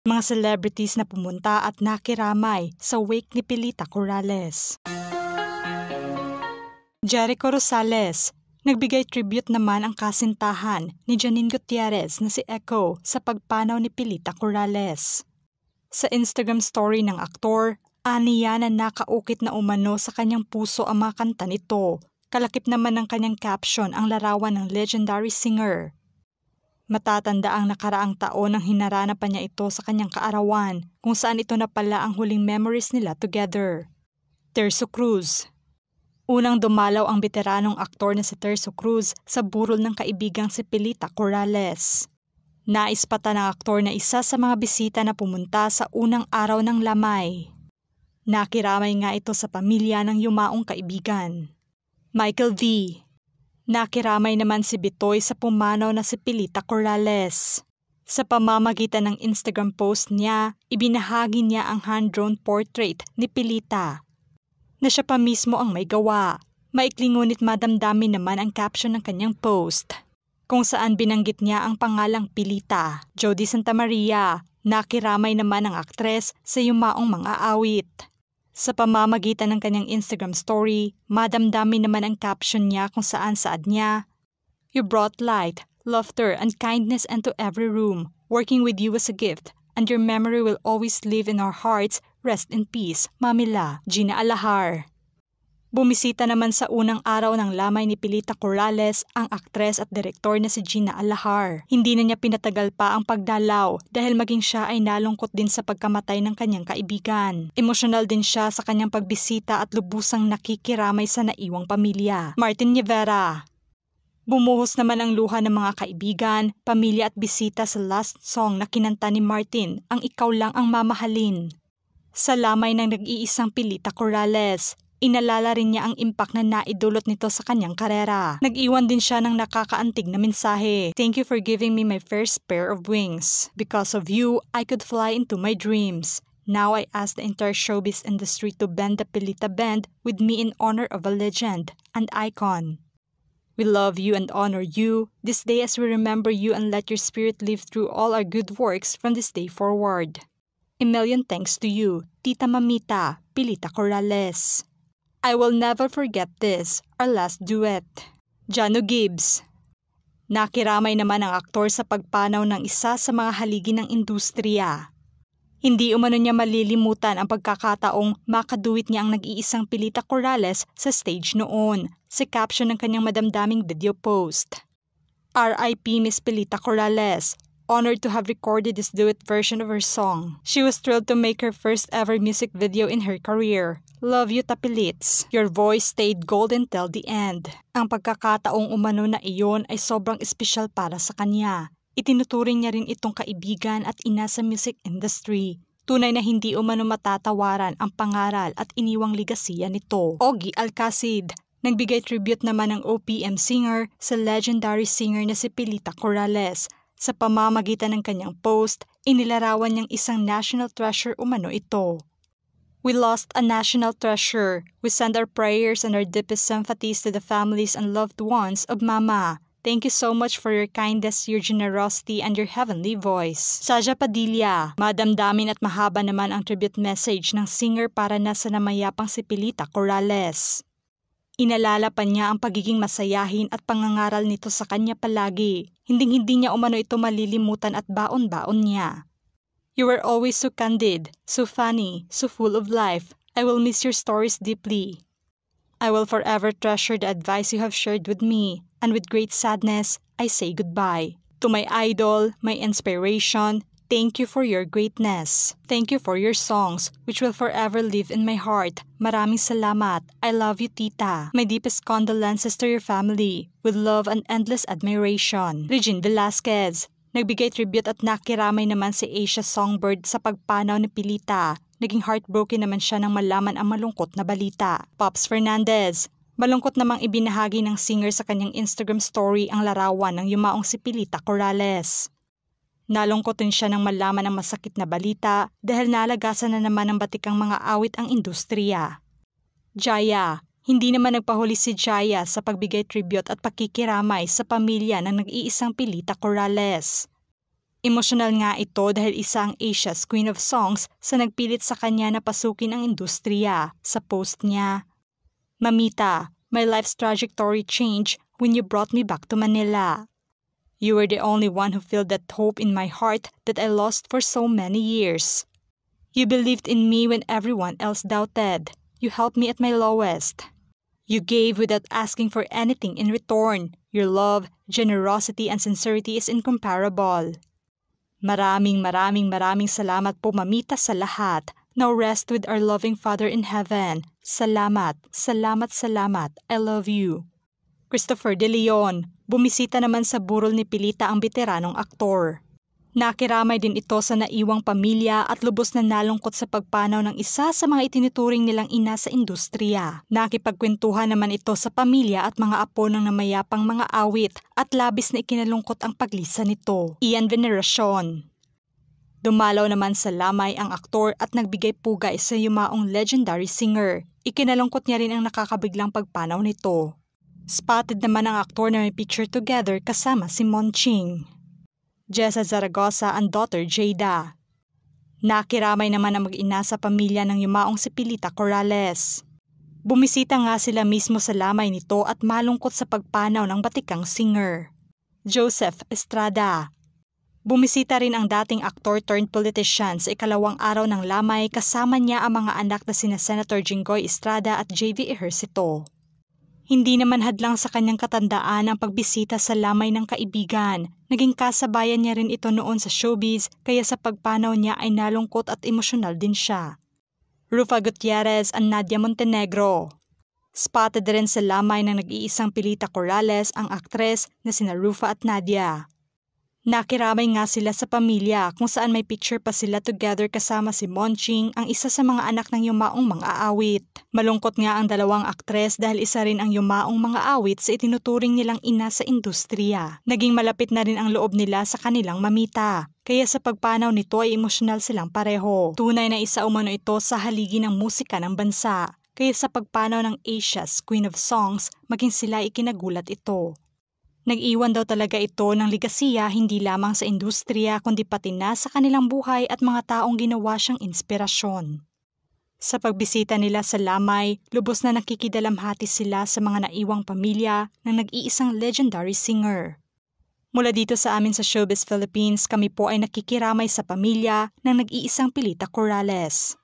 Mga celebrities na pumunta at nakiramay sa wake ni Pilita Corrales. Jericho Rosales. Nagbigay tribute naman ang kasintahan ni Janine Gutierrez na si Echo sa pagpanaw ni Pilita Corrales. Sa Instagram story ng aktor, aniya na nakaukit na umano sa kanyang puso ang mga kanta nito. Kalakip naman ng kanyang caption ang larawan ng legendary singer. Matatanda ang nakaraang taon nang hinaranapan niya ito sa kanyang kaarawan kung saan ito na pala ang huling memories nila together. Terzo Cruz. Unang dumalaw ang veteranong aktor na si Terzo Cruz sa burol ng kaibigang si Pilita Corrales. Naispatan ng aktor na isa sa mga bisita na pumunta sa unang araw ng lamay. Nakiramay nga ito sa pamilya ng yumaong kaibigan. Michael V. Nakiramay naman si Bitoy sa pumanaw na si Pilita Corrales. Sa pamamagitan ng Instagram post niya, ibinahagi niya ang hand-drawn portrait ni Pilita na siya pa mismo ang may gawa. Maikli ngunit madamdamin naman ang caption ng kanyang post, kung saan binanggit niya ang pangalang Pilita. Jody Santa Maria. Nakiramay naman ang aktres sa yumaong mga awit. Sa pamamagitan ng kanyang Instagram story, madamdamin naman ang caption niya kung saan saad niya, "You brought light, laughter, and kindness into every room. Working with you was a gift, and your memory will always live in our hearts. Rest in peace, Mamila." Gina Alahar. Bumisita naman sa unang araw ng lamay ni Pilita Corrales ang aktres at direktor na si Gina Alahar. Hindi na niya pinatagal pa ang pagdalaw dahil maging siya ay nalungkot din sa pagkamatay ng kanyang kaibigan. Emosyonal din siya sa kanyang pagbisita at lubusang nakikiramay sa naiwang pamilya. Martin Rivera. Bumuhos naman ang luha ng mga kaibigan, pamilya at bisita sa last song na kinanta ni Martin, ang Ikaw Lang Ang Mamahalin. Sa lamay ng nag-iisang Pilita Corrales, inalala rin niya ang impact na naidulot nito sa kanyang karera. Nag-iwan din siya ng nakakaantig na mensahe. "Thank you for giving me my first pair of wings. Because of you, I could fly into my dreams. Now I ask the entire showbiz industry to bend the Pilita band with me in honor of a legend and icon. We love you and honor you this day as we remember you and let your spirit live through all our good works from this day forward. A million thanks to you, Tita Mamita, Pilita Corrales. I will never forget this, our last duet." Jano Gibbs. Nakiramay naman ang aktor sa pagpanaw ng isa sa mga haligi ng industriya. Hindi umano niya malilimutan ang pagkakataong makaduwit niya ang nag-iisang Pilita Corrales sa stage noon, sa caption ng kanyang madamdaming video post. "R.I.P. Miss Pilita Corrales. Honored to have recorded this duet version of her song. She was thrilled to make her first ever music video in her career. Love you, Tapilits. Your voice stayed golden till the end." Ang pagkakataong umano na iyon ay sobrang espesyal para sa kanya. Itinuturing niya rin itong kaibigan at ina sa music industry. Tunay na hindi umano matatawaran ang pangaral at iniwang ligasiya nito. Ogie Alcacid. Nagbigay tribute naman ng OPM singer sa legendary singer na si Pilita Corrales. Sa pamamagitan ng kanyang post, inilarawan niyang isang national treasure umano ito. "We lost a national treasure. We send our prayers and our deepest sympathies to the families and loved ones of Mama. Thank you so much for your kindness, your generosity, and your heavenly voice." Saja Padilla. Madamdamin at mahaba naman ang tribute message ng singer para na sa namayapang si Pilita Corrales. Inalala pa niya ang pagiging masayahin at pangangaral nito sa kanya palagi. Hinding-hindi niya umano ito malilimutan at baon-baon niya. "You were always so candid, so funny, so full of life. I will miss your stories deeply. I will forever treasure the advice you have shared with me, and with great sadness, I say goodbye. To my idol, my inspiration, thank you for your greatness. Thank you for your songs, which will forever live in my heart. Maraming salamat. I love you, Tita. My deepest condolences to your family, with love and endless admiration." Regine Velasquez. Nagbigay tribute at nakiramay naman si Asia Songbird sa pagpanaw ni Pilita. Naging heartbroken naman siya nang malaman ang malungkot na balita. Pops Fernandez. Malungkot namang ibinahagi ng singer sa kanyang Instagram story ang larawan ng yumaong si Pilita Corrales. Nalungkot din siya nang malaman ang masakit na balita dahil nalagasan na naman ng batikang mga awit ang industriya. Jaya. Hindi naman nagpahuli si Jaya sa pagbigay tribute at pakikiramay sa pamilya ng nag-iisang Pilita Corrales. Emosyonal nga ito dahil isa ang Asia's Queen of Songs sa nagpilit sa kanya na pasukin ang industriya. Sa post niya, "Mamita, my life's trajectory changed when you brought me back to Manila. You were the only one who filled that hope in my heart that I lost for so many years. You believed in me when everyone else doubted. You helped me at my lowest. You gave without asking for anything in return. Your love, generosity, and sincerity is incomparable. Maraming salamat po, Mamita, sa lahat. Now rest with our loving Father in heaven. Salamat. I love you." Christopher De Leon, bumisita naman sa burol ni Pilita ang veteranong aktor. Nakiramay din ito sa naiwang pamilya at lubos na nalungkot sa pagpanaw ng isa sa mga itinuturing nilang ina sa industriya. Nakipagkwentuhan naman ito sa pamilya at mga apo ng namayapang mga awit at labis na ikinalungkot ang paglisa nito. Ian Veneracion. Dumalaw naman sa lamay ang aktor at nagbigay pugay sa yumaong legendary singer. Ikinalungkot niya rin ang nakakabiglang pagpanaw nito. Spotted naman ang aktor na may picture together kasama si Monching. Jessa Zaragoza ang daughter Jada. Nakiramay naman ang mag-ina sa pamilya ng yumaong si Pilita Corrales. Bumisita nga sila mismo sa lamay nito at malungkot sa pagpanaw ng batikang singer. Joseph Estrada. Bumisita rin ang dating aktor turned politician sa ikalawang araw ng lamay kasama niya ang mga anak na sina Senator Jinggoy Estrada at JV Ejercito. Hindi naman hadlang sa kanyang katandaan ang pagbisita sa lamay ng kaibigan. Naging kasabayan niya rin ito noon sa showbiz kaya sa pagpanaw niya ay nalungkot at emosyonal din siya. Rufa Gutierrez at Nadia Montenegro. Spotted rin sa lamay ng nag-iisang Pilita Corrales ang aktres na sina Rufa at Nadia. Nakiramay nga sila sa pamilya kung saan may picture pa sila together kasama si Monching, ang isa sa mga anak ng yumaong mga awit. Malungkot nga ang dalawang aktres dahil isa rin ang yumaong mga awit sa itinuturing nilang ina sa industriya. Naging malapit na rin ang loob nila sa kanilang mamita. Kaya sa pagpanaw nito ay emosyonal silang pareho. Tunay na isa umano ito sa haligi ng musika ng bansa. Kaya sa pagpanaw ng Asia's Queen of Songs, maging sila ikinagulat ito. Nag-iwan daw talaga ito ng ligasiya hindi lamang sa industriya kundi pati na sa kanilang buhay at mga taong ginawa siyang inspirasyon. Sa pagbisita nila sa lamay, lubos na nakikidalamhati sila sa mga naiwang pamilya ng nag-iisang legendary singer. Mula dito sa amin sa Showbiz Philippines, kami po ay nakikiramay sa pamilya ng nag-iisang Pilita Corrales.